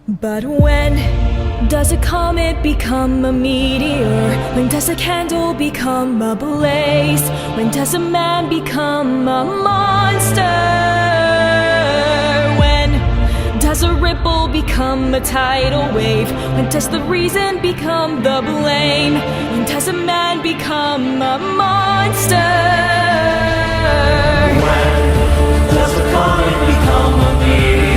But when does a comet become a meteor? When does a candle become a blaze? When does a man become a monster? When does a ripple become a tidal wave? When does the reason become the blame? When does a man become a monster? When does a comet become a meteor?